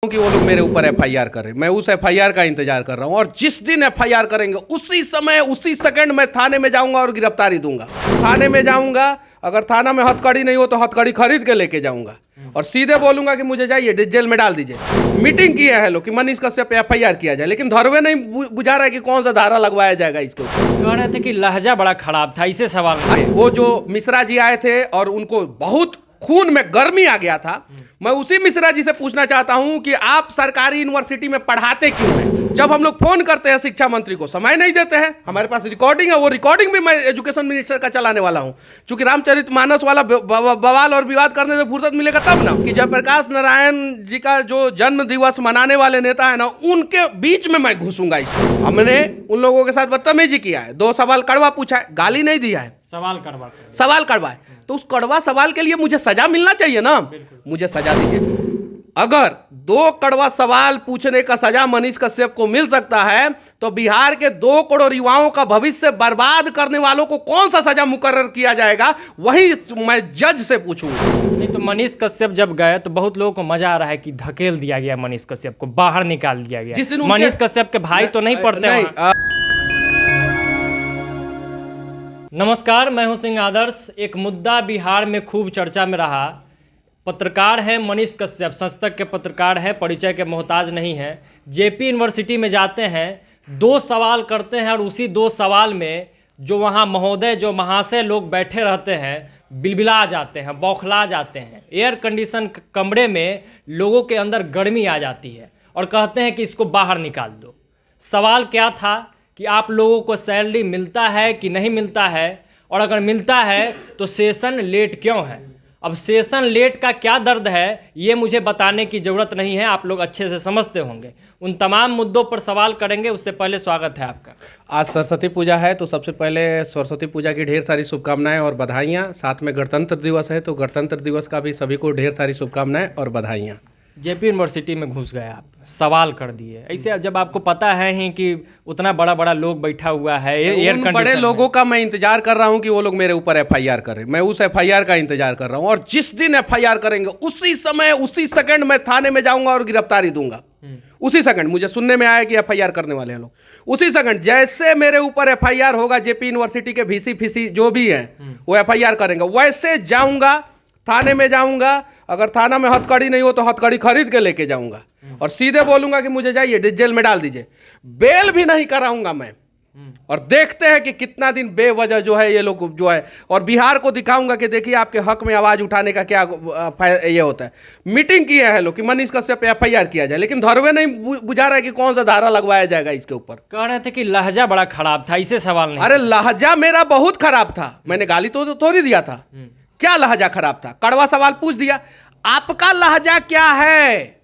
कि वो लोग मेरे ऊपर एफआईआर करें। मैं उस एफआईआर का इंतजार कर रहा हूं और जिस दिन एफआईआर करेंगे उसी समय उसी सेकंड मैं थाने में जाऊंगा और गिरफ्तारी दूंगा। थाने में जाऊंगा, अगर थाना में हथकड़ी नहीं हो तो हथकड़ी खरीद के लेके जाऊंगा और सीधे बोलूंगा कि मुझे जाइए जेल में डाल दीजिए। मीटिंग की है लोग कि मनीष कश्यप पे एफआईआर किया जाए, लेकिन धरवे नहीं बुझा रहा है कि कौन सा धारा लगवाया जाएगा इसके ऊपर। कह रहे थे कि लहजा बड़ा खराब था, इसे सवाल नहीं। वो जो मिश्रा जी आए थे और उनको बहुत खून में गर्मी आ गया था, मैं उसी मिश्रा जी से पूछना चाहता हूं कि आप सरकारी यूनिवर्सिटी में पढ़ाते क्यों हैं? जब हम लोग फोन करते हैं शिक्षा मंत्री को समय नहीं देते हैं। हमारे पास रिकॉर्डिंग है, वो रिकॉर्डिंग भी मैं एजुकेशन मिनिस्टर का चलाने वाला हूं, क्योंकि रामचरितमानस वाला बवाल और विवाद करने से फुर्सत मिलेगा तब ना। कि जयप्रकाश नारायण जी का जो जन्म दिवस मनाने वाले नेता है ना, उनके बीच में मैं घुसूंगा। इसमें हमने उन लोगों के साथ बदतमीजी किया है, 2 सवाल कड़वा पूछा है, गाली नहीं दिया है, सवाल कड़वा है। तो उस कड़वा सवाल के लिए मुझे सजा मिलना चाहिए ना, मुझे सजा दीजिए। अगर 2 कड़वा सवाल पूछने का सजा मनीष कश्यप को मिल सकता है तो बिहार के 2 करोड़ युवाओं का भविष्य बर्बाद करने वालों को कौन सा सजा मुकर्रर किया जाएगा, वही मैं जज से पूछूंगा। नहीं तो मनीष कश्यप जब गए तो बहुत लोगों को मजा आ रहा है कि धकेल दिया गया, मनीष कश्यप को बाहर निकाल दिया गया। जिस दिन मनीष कश्यप के भाई तो नहीं पढ़ते वहां। नमस्कार, मैं हूं सिंह आदर्श। एक मुद्दा बिहार में खूब चर्चा में रहा। पत्रकार है मनीष कश्यप, संस्थक के पत्रकार है, परिचय के मोहताज नहीं है। जेपी यूनिवर्सिटी में जाते हैं, 2 सवाल करते हैं और उसी 2 सवाल में जो वहाँ महोदय जो महाशय लोग बैठे रहते हैं बिलबिला जाते हैं, बौखला जाते हैं। एयर कंडीशन कमरे में लोगों के अंदर गर्मी आ जाती है और कहते हैं कि इसको बाहर निकाल दो। सवाल क्या था कि आप लोगों को सैलरी मिलता है कि नहीं मिलता है, और अगर मिलता है तो सेशन लेट क्यों है। अब सेशन लेट का क्या दर्द है ये मुझे बताने की ज़रूरत नहीं है, आप लोग अच्छे से समझते होंगे। उन तमाम मुद्दों पर सवाल करेंगे। उससे पहले स्वागत है आपका। आज सरस्वती पूजा है, तो सबसे पहले सरस्वती पूजा की ढेर सारी शुभकामनाएं और बधाइयाँ। साथ में गणतंत्र दिवस है, तो गणतंत्र दिवस का भी सभी को ढेर सारी शुभकामनाएं और बधाइयाँ। जेपी यूनिवर्सिटी में घुस गए आप, सवाल कर दिए ऐसे, जब आपको पता है ही कि उतना बड़ा बड़ा लोग बैठा हुआ है एयर कंडीशन बड़े लोगों का मैं इंतजार कर रहा हूं कि वो लोग मेरे ऊपर एफआईआर करें। मैं उस एफआईआर का इंतजार कर रहा हूं और जिस दिन एफआईआर करेंगे उसी समय उसी सेकंड मैं थाने में जाऊंगा और गिरफ्तारी दूंगा। उसी सेकंड मुझे सुनने में आया कि एफआईआर करने वाले हैं लोग, उसी सेकंड जैसे मेरे ऊपर एफआईआर होगा, जेपी यूनिवर्सिटी के वीसी फीसी जो भी है वो एफआईआर करेंगे, वैसे जाऊंगा, थाने में जाऊंगा। अगर थाना में हथकड़ी नहीं हो तो हथकड़ी खरीद के लेके जाऊंगा और सीधे बोलूंगा कि मुझे जाइए जेल में डाल दीजिए। बेल भी नहीं कराऊंगा मैं, और देखते हैं कि कितना दिन बेवजह जो है ये लोग जो है, और बिहार को दिखाऊंगा कि देखिए आपके हक में आवाज उठाने का क्या ये होता है। मीटिंग की है लोग कि मनीष कश्यप पे एफआईआर किया जाए, लेकिन धरवे नहीं बुझा रहा है कि कौन सा धारा लगवाया जाएगा इसके ऊपर। कह रहे थे कि लहजा बड़ा खराब था, इसे सवाल नहीं। अरे लहजा मेरा बहुत खराब था, मैंने गाली तो थोड़ी दिया था। क्या लहजा खराब था? कड़वा सवाल पूछ दिया। आपका लहजा क्या है?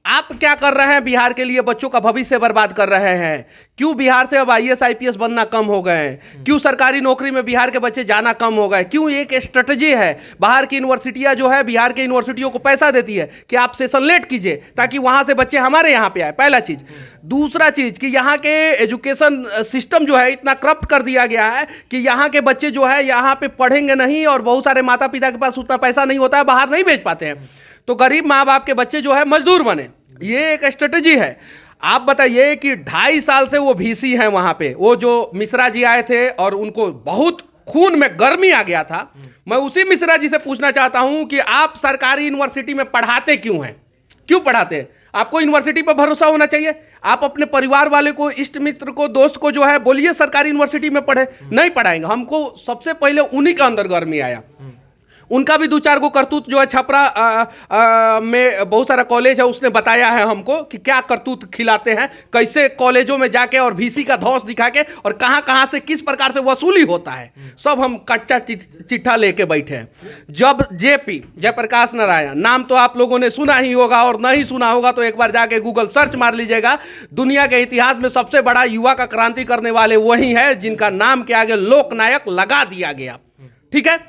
आप क्या कर रहे हैं बिहार के लिए? बच्चों का भविष्य बर्बाद कर रहे हैं। क्यों बिहार से अब आईएएस आईपीएस बनना कम हो गए? क्यों सरकारी नौकरी में बिहार के बच्चे जाना कम हो गए? क्यों? एक स्ट्रेटजी है, बाहर की यूनिवर्सिटियां जो है बिहार के यूनिवर्सिटियों को पैसा देती है कि आप सेशन लेट कीजिए ताकि वहां से बच्चे हमारे यहाँ पे आए। पहला चीज। दूसरा चीज कि यहाँ के एजुकेशन सिस्टम जो है इतना करप्ट कर दिया गया है कि यहाँ के बच्चे जो है यहाँ पे पढ़ेंगे नहीं, और बहुत सारे माता पिता के पास उतना पैसा नहीं होता है, बाहर नहीं भेज पाते हैं, तो गरीब माँ बाप के बच्चे जो है मजदूर बने। ये एक स्ट्रेटजी है। आप बताइए कि 2.5 साल से वो वीसी हैं वहां पे। वो जो मिश्रा जी आए थे और उनको बहुत खून में गर्मी आ गया था, मैं उसी मिश्रा जी से पूछना चाहता हूं कि आप सरकारी यूनिवर्सिटी में पढ़ाते क्यों हैं? क्यों पढ़ाते हैं? आपको यूनिवर्सिटी पर भरोसा होना चाहिए। आप अपने परिवार वाले को, इष्ट मित्र को, दोस्त को जो है बोलिए सरकारी यूनिवर्सिटी में पढ़े। नहीं पढ़ाएंगे। हमको सबसे पहले उन्हीं के अंदर गर्मी आया। उनका भी 2-4 गो करतूत जो है छपरा में बहुत सारा कॉलेज है, उसने बताया है हमको कि क्या करतूत खिलाते हैं, कैसे कॉलेजों में जाके और वीसी का धौंस दिखा के और कहां कहां से किस प्रकार से वसूली होता है, सब हम कच्चा चिट्ठा लेके बैठे हैं। जब जेपी जयप्रकाश नारायण नाम तो आप लोगों ने सुना ही होगा, और नहीं सुना होगा तो एक बार जाके गूगल सर्च मार लीजिएगा। दुनिया के इतिहास में सबसे बड़ा युवा का क्रांति करने वाले वही है जिनका नाम के आगे लोकनायक लगा दिया गया। ठीक है।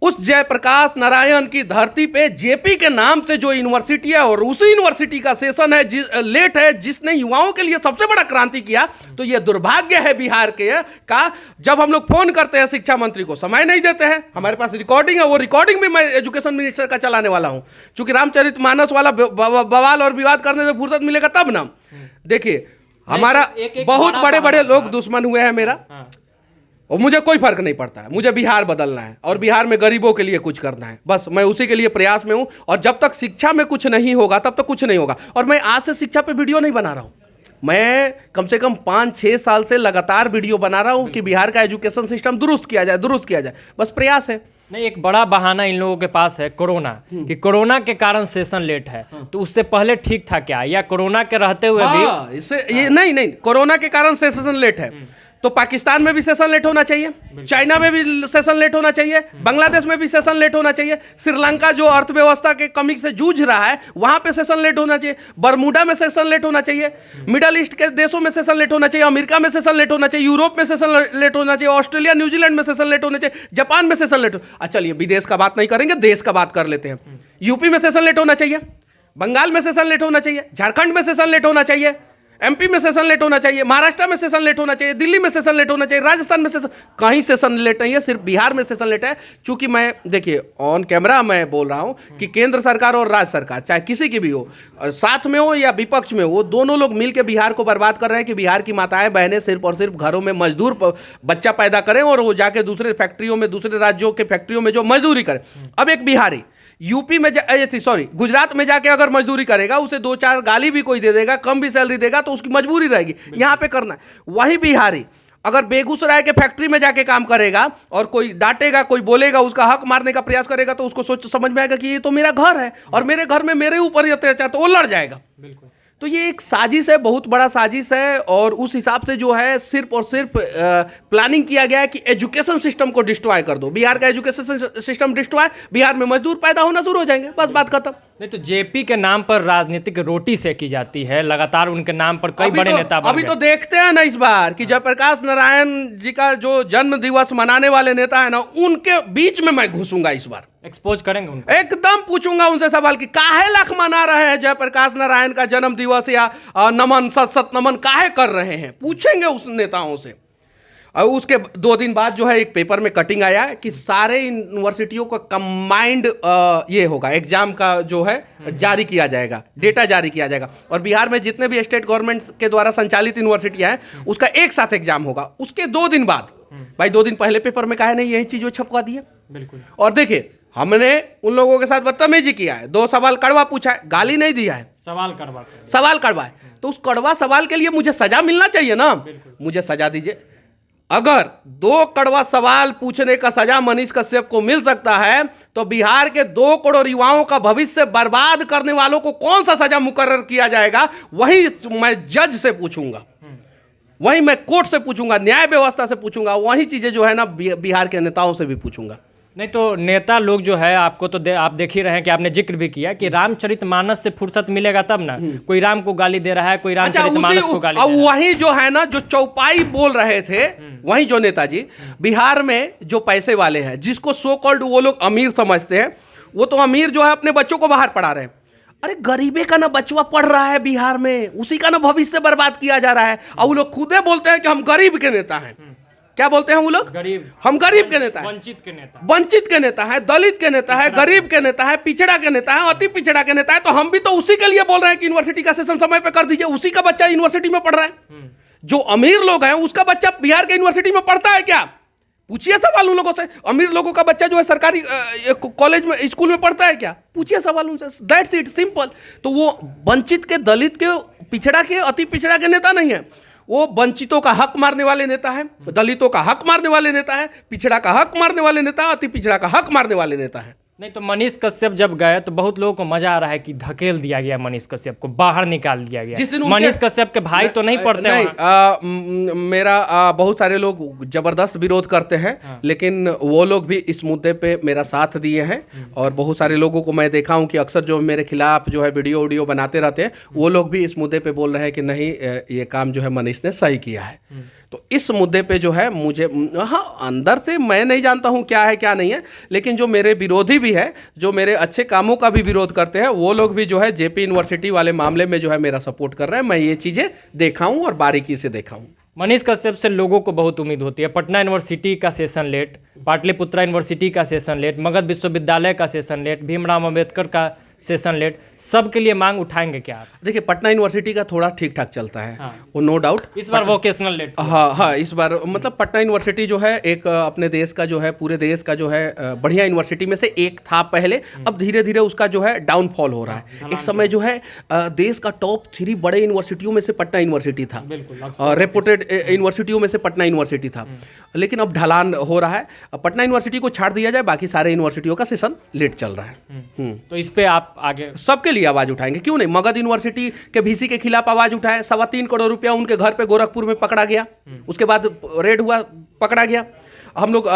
उस जयप्रकाश नारायण की धरती पे जेपी के नाम से जो यूनिवर्सिटी है और उसी यूनिवर्सिटी का सेशन है लेट है, जिसने युवाओं के लिए सबसे बड़ा क्रांति किया, तो ये दुर्भाग्य है बिहार के का। जब हम लोग फोन करते हैं शिक्षा मंत्री को, समय नहीं देते हैं। हमारे पास रिकॉर्डिंग है, वो रिकॉर्डिंग भी मैं एजुकेशन मिनिस्टर का चलाने वाला हूं, क्योंकि रामचरितमानस वाला बवाल और विवाद करने से फुर्सत मिलेगा तब ना। देखिए हमारा बहुत बड़े बड़े लोग दुश्मन हुए हैं मेरा, और मुझे कोई फर्क नहीं पड़ता है। मुझे बिहार बदलना है और बिहार में गरीबों के लिए कुछ करना है, बस मैं उसी के लिए प्रयास में हूं। और जब तक शिक्षा में कुछ नहीं होगा तब तक कुछ नहीं होगा। और मैं आज से शिक्षा पे वीडियो नहीं बना रहा हूं, मैं कम से कम 5-6 साल से लगातार वीडियो बना रहा हूं कि बिहार का एजुकेशन सिस्टम दुरुस्त किया जाए, बस प्रयास है। नहीं, एक बड़ा बहाना इन लोगों के पास है कोरोना, कि कोरोना के कारण सेशन लेट है। तो उससे पहले ठीक था क्या, या कोरोना के रहते हुए भी? इससे ये नहीं, कोरोना के कारण सेशन लेट है तो पाकिस्तान में भी सेशन लेट होना चाहिए, चाइना में भी सेशन लेट होना चाहिए, बांग्लादेश में भी सेशन लेट होना चाहिए, श्रीलंका जो अर्थव्यवस्था के कमी से जूझ रहा है वहां पे सेशन लेट होना चाहिए, बरमूडा में सेशन लेट होना चाहिए, मिडल ईस्ट के देशों में सेशन लेट होना चाहिए, अमेरिका में सेशन लेट होना चाहिए, यूरोप में सेशन लेट होना चाहिए, ऑस्ट्रेलिया न्यूजीलैंड में सेशन लेट होना चाहिए, जापान में सेशन लेट। चलिए विदेश का बात नहीं करेंगे, देश का बात कर लेते हैं। यूपी में सेशन लेट होना चाहिए, बंगाल में सेशन लेट होना चाहिए, झारखंड में सेशन लेट होना चाहिए, एमपी में सेशन लेट होना चाहिए, महाराष्ट्र में सेशन लेट होना चाहिए, दिल्ली में सेशन लेट होना चाहिए, राजस्थान में सेशन, कहीं सेशन लेट नहीं है, सिर्फ बिहार में सेशन लेट है। क्योंकि मैं देखिए ऑन कैमरा मैं बोल रहा हूं कि केंद्र सरकार और राज्य सरकार चाहे किसी की भी हो, साथ में हो या विपक्ष में हो, दोनों लोग मिलकर बिहार को बर्बाद कर रहे हैं कि बिहार की माताएं बहनें सिर्फ और सिर्फ घरों में मजदूर बच्चा पैदा करें और वो जाके दूसरे फैक्ट्रियों में, दूसरे राज्यों के फैक्ट्रियों में जो मजदूरी करें। अब एक बिहारी यूपी में गुजरात में जाके अगर मजदूरी करेगा, उसे 2-4 गाली भी कोई दे देगा, कम भी सैलरी देगा, तो उसकी मजबूरी रहेगी यहाँ पे करना है। वही बिहारी अगर बेगूसराय के फैक्ट्री में जाके काम करेगा और कोई डांटेगा, कोई बोलेगा, उसका हक मारने का प्रयास करेगा, तो उसको सोच समझ में आएगा कि ये तो मेरा घर है और मेरे घर में मेरे ऊपर ही अत्याचार, तो वो लड़ जाएगा। बिल्कुल। तो ये एक साजिश है, बहुत बड़ा साजिश है। और उस हिसाब से जो है सिर्फ और सिर्फ प्लानिंग किया गया है कि एजुकेशन सिस्टम को डिस्ट्रॉय कर दो। बिहार का एजुकेशन सिस्टम डिस्ट्रॉय, बिहार में मजदूर पैदा होना शुरू हो जाएंगे, बस बात खत्म। नहीं तो जेपी के नाम पर राजनीतिक रोटी सेकी जाती है लगातार, उनके नाम पर कई बड़े नेता बन अभी तो देखते हैं ना इस बार कि जयप्रकाश नारायण जी का जो जन्म दिवस मनाने वाले नेता है ना, उनके बीच में मैं घुसूंगा इस बार, एक्सपोज करेंगे उनको, एकदम पूछूंगा उनसे सवाल कि काहे लाख मना रहे हैं जयप्रकाश नारायण का जन्म दिवस, या नमन सत नमन काहे कर रहे हैं, पूछेंगे उस नेताओं से। और उसके 2 दिन बाद जो है एक पेपर में कटिंग आया है कि सारे यूनिवर्सिटियों का कंबाइंड ये होगा, एग्जाम का जो है जारी किया जाएगा, डेटा जारी किया जाएगा, और बिहार में जितने भी स्टेट गवर्नमेंट के द्वारा संचालित यूनिवर्सिटियां हैं उसका एक साथ एग्जाम होगा। उसके 2 दिन बाद, भाई 2 दिन पहले पेपर में काहे नहीं यही चीज वो छपवा दी है। बिल्कुल। और देखिए हमने उन लोगों के साथ बदतमीजी किया है, 2 सवाल कड़वा पूछा है, गाली नहीं दिया है, सवाल कड़वा है, तो उस कड़वा सवाल के लिए मुझे सजा मिलना चाहिए ना, मुझे सजा दीजिए। अगर 2 कड़वा सवाल पूछने का सजा मनीष कश्यप को मिल सकता है, तो बिहार के 2 करोड़ युवाओं का भविष्य बर्बाद करने वालों को कौन सा सजा मुकर्रर किया जाएगा, वही मैं जज से पूछूंगा, वही मैं कोर्ट से पूछूंगा, न्याय व्यवस्था से पूछूंगा, वही चीजें जो है ना बिहार के नेताओं से भी पूछूंगा। नहीं तो नेता लोग जो है, आपको तो आप देख ही रहे हैं कि आपने जिक्र भी किया कि रामचरितमानस से फुर्सत मिलेगा तब ना, कोई राम को गाली दे रहा है, कोई रामचरितमानस को गाली दे रहा है। वही जो है ना, जो चौपाई बोल रहे थे, वही जो नेताजी बिहार में जो पैसे वाले हैं, जिसको सो कॉल्ड वो लोग अमीर समझते हैं, वो तो अमीर जो है अपने बच्चों को बाहर पढ़ा रहे हैं। अरे गरीबे का ना बचवा पढ़ रहा है बिहार में, उसी का ना भविष्य बर्बाद किया जा रहा है, और वो लोग खुदे बोलते हैं कि हम गरीब के नेता हैं। क्या बोलते हैं वो लोग? गरीब। हम गरीब के नेता हैं, वंचित के नेता है, दलित के नेता है, गरीब के नेता है, पिछड़ा के नेता है, अति पिछड़ा के नेता है। तो हम भी तो उसी के लिए बोल रहे हैं कि यूनिवर्सिटी का सेशन समय पे कर दीजिए। उसी का बच्चा यूनिवर्सिटी में पढ़ रहा है, जो अमीर लोग हैं उसका बच्चा बिहार के यूनिवर्सिटी में पढ़ता है क्या? पूछिए सवाल उन लोगों से। अमीर लोगों का बच्चा जो है सरकारी कॉलेज में, स्कूल में पढ़ता है क्या? पूछिए सवाल उनसे, दैट्स इट, सिंपल। तो वो वंचित के, दलित के, पिछड़ा के, अति पिछड़ा के नेता नहीं है, वो वंचितों का हक मारने वाले नेता है, दलितों का हक मारने वाले नेता है, पिछड़ा का हक मारने वाले नेता, अति पिछड़ा का हक मारने वाले नेता है। नहीं तो मनीष कश्यप जब गए तो बहुत लोगों को मजा आ रहा है कि धकेल दिया गया, मनीष कश्यप को बाहर निकाल दिया गया। मनीष कश्यप के भाई तो नहीं पढ़ते नहीं, मेरा बहुत सारे लोग जबरदस्त विरोध करते हैं, लेकिन वो लोग भी इस मुद्दे पे मेरा साथ दिए हैं। और बहुत सारे लोगों को मैं देखा हूं कि अक्सर जो मेरे खिलाफ जो है वीडियो बनाते रहते हैं, वो लोग भी इस मुद्दे पे बोल रहे हैं कि नहीं, ये काम जो है मनीष ने सही किया है। तो इस मुद्दे पे जो है मुझे, हाँ, अंदर से मैं नहीं जानता हूँ क्या है क्या नहीं है, लेकिन जो मेरे विरोधी भी है, जो मेरे अच्छे कामों का भी विरोध करते हैं, वो लोग भी जो है जेपी यूनिवर्सिटी वाले मामले में जो है मेरा सपोर्ट कर रहे हैं। मैं ये चीज़ें देखा हूँ और बारीकी से देखा हूँ। मनीष कश्यप से लोगों को बहुत उम्मीद होती है। पटना यूनिवर्सिटी का सेशन लेट, पाटलिपुत्रा यूनिवर्सिटी का सेशन लेट, मगध विश्वविद्यालय का सेशन लेट, भीमराव अम्बेडकर का सेशन लेट, सबके लिए मांग उठाएंगे क्या आप? देखिए, पटना यूनिवर्सिटी का थोड़ा ठीक ठाक चलता है, हाँ। वो नो डाउट। इस बार वोकेशनल लेट, हाँ, इस बार मतलब पटना यूनिवर्सिटी जो है एक अपने देश का जो है, पूरे देश का जो है बढ़िया यूनिवर्सिटी में से एक था पहले। अब धीरे धीरे उसका जो है डाउनफॉल हो रहा है। एक समय जो है देश का टॉप 3 बड़े यूनिवर्सिटियों में से पटना यूनिवर्सिटी था, रेपुटेड यूनिवर्सिटियों में से पटना यूनिवर्सिटी था। लेकिन अब ढलान हो रहा है, पटना यूनिवर्सिटी को छाड़ दिया जाए, बाकी सारे यूनिवर्सिटियों का सेशन लेट चल रहा है। तो इस पे आप आगे सबके लिए आवाज उठाएंगे, क्यों नहीं। मगध यूनिवर्सिटी के वीसी के खिलाफ आवाज उठाए, 3.25 करोड़ रुपया उनके घर पे गोरखपुर में पकड़ा गया, उसके बाद रेड हुआ, पकड़ा गया। हम लोग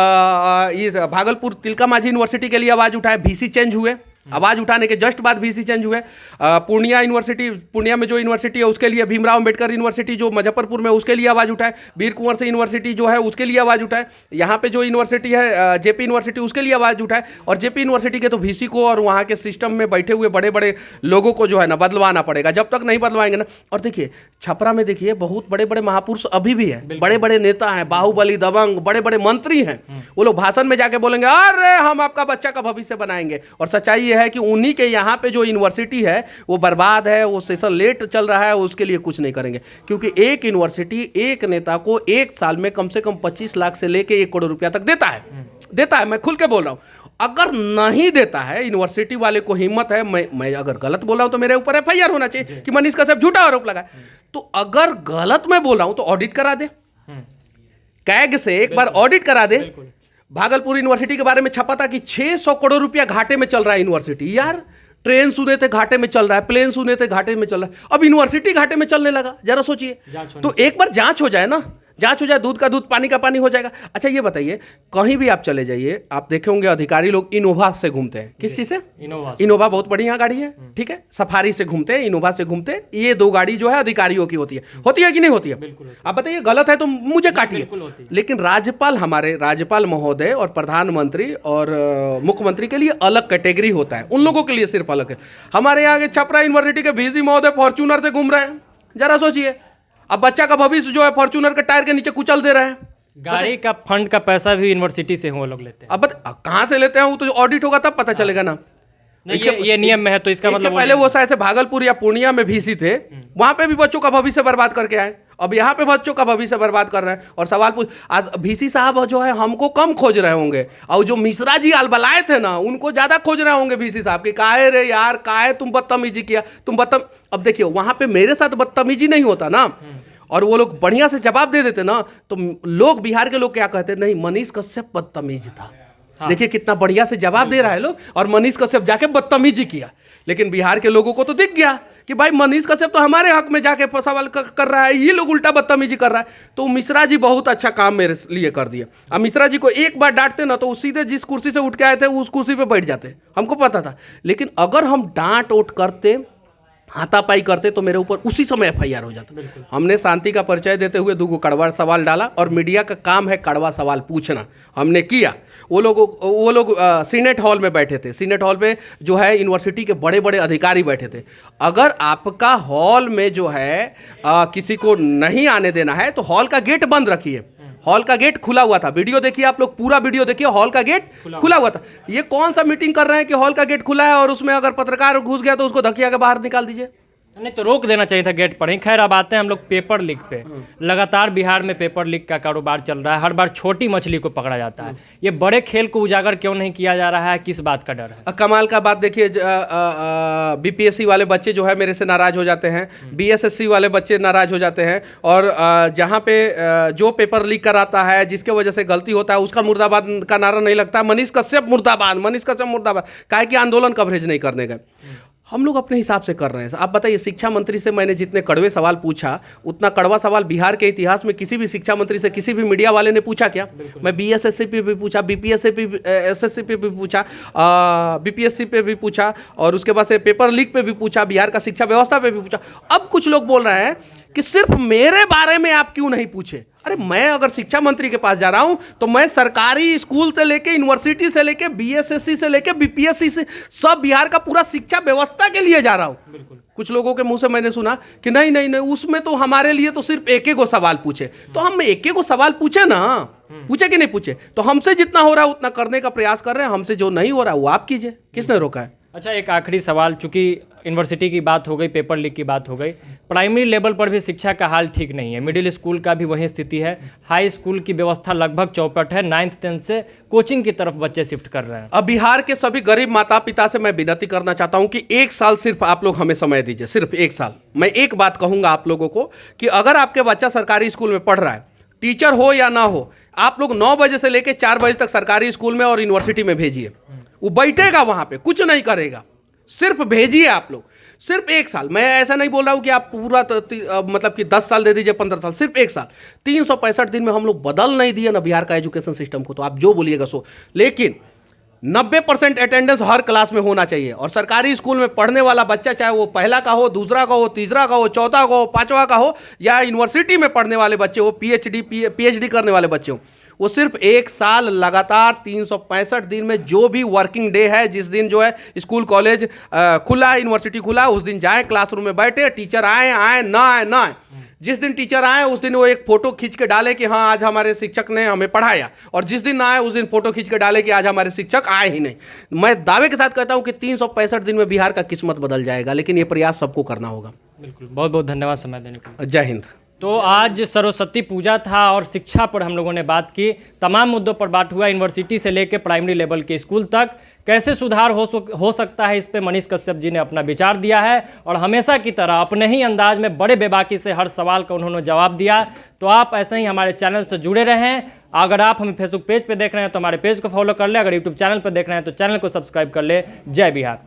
ये भागलपुर तिलका मांझी यूनिवर्सिटी के लिए आवाज उठाए, वीसी चेंज हुए, आवाज उठाने के जस्ट बाद वीसी चेंज हुए। पूर्णिया यूनिवर्सिटी, पूर्णिया में जो यूनिवर्सिटी है उसके लिए, भीमराव अम्बेडकर यूनिवर्सिटी जो मुजफ्फरपुर में, उसके लिए आवाज उठाए। वीर कुंवर से यूनिवर्सिटी जो है उसके लिए आवाज उठाए। यहाँ पे जो यूनिवर्सिटी है जेपी यूनिवर्सिटी, उसके लिए आवाज उठाए। और जेपी यूनिवर्सिटी के तो वीसी को और वहाँ के सिस्टम में बैठे हुए बड़े बड़े लोगों को जो है ना बदलवाना पड़ेगा। जब तक नहीं बदलवाएंगे ना, और देखिए छपरा में देखिए बहुत बड़े बड़े महापुरुष अभी भी हैं, बड़े बड़े नेता हैं, बाहुबली, दबंग, बड़े बड़े मंत्री हैं। वो लोग भाषण में जाके बोलेंगे अरे हम आपका बच्चा का भविष्य बनाएंगे। और सच्चाई ये है कि उन्हीं के यहाँ पे जो यूनिवर्सिटी है वो बर्बाद है, वो सेशन लेट चल रहा है, उसके लिए कुछ नहीं करेंगे। क्योंकि एक यूनिवर्सिटी एक नेता को एक साल में कम से कम 25 लाख से लेके 1 करोड़ रुपया तक देता है। मैं खुल के बोल रहा हूँ। अगर नहीं देता है, यूनिवर्सिटी वाले को हिम्मत है, मैं अगर गलत बोल रहा हूँ तो मेरे ऊपर FIR होना चाहिए कि मनीष कश्यप झूठा आरोप लगाए। तो अगर गलत मैं बोल रहा हूँ तो ऑडिट करा दे, कैग से एक बार ऑडिट करा दे। भागलपुर यूनिवर्सिटी के बारे में छपा था कि 600 करोड़ रुपया घाटे में चल रहा है यूनिवर्सिटी। यार ट्रेन सुने थे घाटे में चल रहा है, प्लेन सुने थे घाटे में चल रहा है, अब यूनिवर्सिटी घाटे में चलने लगा। जरा सोचिए, तो एक बार जांच हो जाए ना, जांच हो जाए, दूध का दूध पानी का पानी हो जाएगा। अच्छा ये बताइए, कहीं भी आप चले जाइए, आप देखे होंगे अधिकारी लोग इनोवा से घूमते हैं। किस चीज से? इनोवा बहुत बढ़िया गाड़ी है, ठीक है। सफारी से घूमते हैं, इनोवा से घूमते हैं। ये 2 गाड़ी जो है अधिकारियों की होती है कि नहीं होती है? आप बताइए, गलत है तो मुझे काटिए। लेकिन राज्यपाल, हमारे राज्यपाल महोदय और प्रधानमंत्री और मुख्यमंत्री के लिए अलग कैटेगरी होता है, उन लोगों के लिए सिर्फ अलग है। हमारे यहाँ के छपरा यूनिवर्सिटी के वीसी महोदय फॉर्च्यूनर से घूम रहे हैं। जरा सोचिए, अब बच्चा का भविष्य जो है फॉर्च्यूनर के टायर के नीचे कुचल दे रहे हैं। गाड़ी का फंड का पैसा भी यूनिवर्सिटी से वो लोग लेते हैं। अब कहाँ से लेते हैं, वो तो ऑडिट होगा तब पता चलेगा ना। ये नियम में है, तो इसका मतलब पहले वो शायद से भागलपुर या पूर्णिया में वीसी थे, वहां पे भी बच्चों का भविष्य बर्बाद करके आए। अब यहाँ पे बच्चों का भविष्य बर्बाद कर रहे हैं। और सवाल पूछ, आज वीसी साहब जो है हमको कम खोज रहे होंगे, और जो मिश्रा जी अलबलाए थे ना, उनको ज्यादा खोज रहे होंगे वीसी साहब की। काहे रे यार, काहे तुम बदतमीजी किया, अब देखिए वहां पे मेरे साथ बदतमीजी नहीं होता ना, और वो लोग बढ़िया से जवाब दे देते ना, तो लोग, बिहार के लोग क्या कहते, नहीं मनीष कश्यप बदतमीज था। देखिए कितना बढ़िया से जवाब दे रहा है लोग, और मनीष कश्यप जाके बदतमीजी किया। लेकिन बिहार के लोगों को तो दिख गया कि भाई मनीष कश्यप तो हमारे हक में जाके सवाल कर रहा है, ये लोग उल्टा बदतमीजी कर रहा है। तो मिश्रा जी बहुत अच्छा काम मेरे लिए कर दिए। अब मिश्रा जी को एक बार डांटते ना, तो वो सीधे जिस कुर्सी से उठ के आए थे उस कुर्सी पे बैठ जाते, हमको पता था। लेकिन अगर हम डांट ओट करते, हाथापाई करते, तो मेरे ऊपर उसी समय FIR हो जाता। हमने शांति का परिचय देते हुए 2 कड़वा सवाल डाला, और मीडिया का काम है कड़वा सवाल पूछना, हमने किया। वो लोग सीनेट हॉल में बैठे थे। सीनेट हॉल में जो है यूनिवर्सिटी के बड़े बड़े अधिकारी बैठे थे। अगर आपका हॉल में जो है किसी को नहीं आने देना है तो हॉल का गेट बंद रखिए। हॉल का गेट खुला हुआ था, वीडियो देखिए आप लोग, पूरा वीडियो देखिए, हॉल का गेट खुला हुआ था। ये कौन सा मीटिंग कर रहे हैं कि हॉल का गेट खुला है और उसमें अगर पत्रकार घुस गया तो उसको धकिया के बाहर निकाल दीजिए? नहीं तो रोक देना चाहिए था गेट पर ही। खैर अब आते हैं हम लोग पेपर लीक पे। लगातार बिहार में पेपर लीक का कारोबार चल रहा है, हर बार छोटी मछली को पकड़ा जाता है। ये बड़े खेल को उजागर क्यों नहीं किया जा रहा है, किस बात का डर है? कमाल का बात देखिए, BPSC वाले बच्चे जो है मेरे से नाराज हो जाते हैं, BSSC वाले बच्चे नाराज हो जाते हैं, और जहाँ पे जो पेपर लीक कराता है, जिसके वजह से गलती होता है, उसका मुर्दाबाद का नारा नहीं लगता। मनीष कश्यप मुर्दाबाद, मनीष कश्यप मुर्दाबाद, काहे कि आंदोलन कवरेज नहीं करने गए। हम लोग अपने हिसाब से कर रहे हैं। आप बताइए, शिक्षा मंत्री से मैंने जितने कड़वे सवाल पूछा, उतना कड़वा सवाल बिहार के इतिहास में किसी भी शिक्षा मंत्री से किसी भी मीडिया वाले ने पूछा क्या? मैं BSSC पे भी पूछा, SSC पे भी पूछा, BPSC पे भी पूछा, और उसके बाद से पेपर लीक पे भी पूछा, बिहार का शिक्षा व्यवस्था पे भी पूछा। अब कुछ लोग बोल रहे हैं कि सिर्फ मेरे बारे में आप क्यों नहीं पूछे। अरे मैं अगर शिक्षा मंत्री के पास जा रहा हूं तो मैं सरकारी स्कूल से लेके यूनिवर्सिटी से लेके बीएसएससी से लेके बीपीएससी से सब बिहार का पूरा शिक्षा व्यवस्था के लिए जा रहा हूं। कुछ लोगों के मुंह से मैंने सुना कि नहीं नहीं नहीं उसमें तो हमारे लिए तो सिर्फ एक एक सवाल पूछे। तो हम एक एक सवाल पूछे ना, पूछे कि नहीं पूछे। तो हमसे जितना हो रहा है उतना करने का प्रयास कर रहे हैं, हमसे जो नहीं हो रहा है वो आप कीजिए, किसने रोका है। अच्छा, एक आखिरी सवाल, चूंकि यूनिवर्सिटी की बात हो गई, पेपर लीक की बात हो गई, प्राइमरी लेवल पर भी शिक्षा का हाल ठीक नहीं है। मिडिल स्कूल का भी वही स्थिति है, हाई स्कूल की व्यवस्था लगभग चौपट है, 9th 10th से कोचिंग की तरफ बच्चे शिफ्ट कर रहे हैं। अब बिहार के सभी गरीब माता पिता से मैं विनती करना चाहता हूं कि एक साल सिर्फ आप लोग हमें समय दीजिए, सिर्फ एक साल। मैं एक बात कहूंगा आप लोगों को कि अगर आपके बच्चा सरकारी स्कूल में पढ़ रहा है, टीचर हो या ना हो, आप लोग 9 बजे से लेकर 4 बजे तक सरकारी स्कूल में और यूनिवर्सिटी में भेजिए। वो बैठेगा वहां पे, कुछ नहीं करेगा, सिर्फ भेजिए आप लोग, सिर्फ एक साल। मैं ऐसा नहीं बोल रहा हूं कि आप पूरा मतलब कि 10 साल दे दीजिए, 15 साल, सिर्फ एक साल। 365 दिन में हम लोग बदल नहीं दिए ना बिहार का एजुकेशन सिस्टम को, तो आप जो बोलिएगा सो। लेकिन 90% अटेंडेंस हर क्लास में होना चाहिए। और सरकारी स्कूल में पढ़ने वाला बच्चा, चाहे वो पहला का हो, दूसरा का हो, तीसरा का हो, चौथा का हो, 5वां का हो, या यूनिवर्सिटी में पढ़ने वाले बच्चे हो, पीएचडी करने वाले बच्चे हो, वो सिर्फ एक साल लगातार 365 दिन में जो भी वर्किंग डे है, जिस दिन जो है स्कूल कॉलेज खुला, यूनिवर्सिटी खुला, उस दिन जाएं, क्लासरूम में बैठे, टीचर आए ना आए। जिस दिन टीचर आए उस दिन वो एक फोटो खींच के डाले कि हाँ आज हमारे शिक्षक ने हमें पढ़ाया, और जिस दिन ना आए उस दिन फोटो खींच के डाले कि आज हमारे शिक्षक आए ही नहीं। मैं दावे के साथ कहता हूं कि 365 दिन में बिहार का किस्मत बदल जाएगा, लेकिन ये प्रयास सबको करना होगा। बिल्कुल, बहुत बहुत धन्यवाद समय देने के लिए। जय हिंद। तो आज सरस्वती पूजा था और शिक्षा पर हम लोगों ने बात की, तमाम मुद्दों पर बात हुआ, यूनिवर्सिटी से लेकर प्राइमरी लेवल के स्कूल तक कैसे सुधार हो सकता है, इस पे मनीष कश्यप जी ने अपना विचार दिया है। और हमेशा की तरह अपने ही अंदाज में बड़े बेबाकी से हर सवाल का उन्होंने जवाब दिया। तो आप ऐसे ही हमारे चैनल से जुड़े रहें। अगर आप हमें फेसबुक पेज पे देख रहे हैं तो हमारे पेज को फॉलो कर ले, अगर यूट्यूब चैनल पर देख रहे हैं तो चैनल को सब्सक्राइब कर ले। जय बिहार।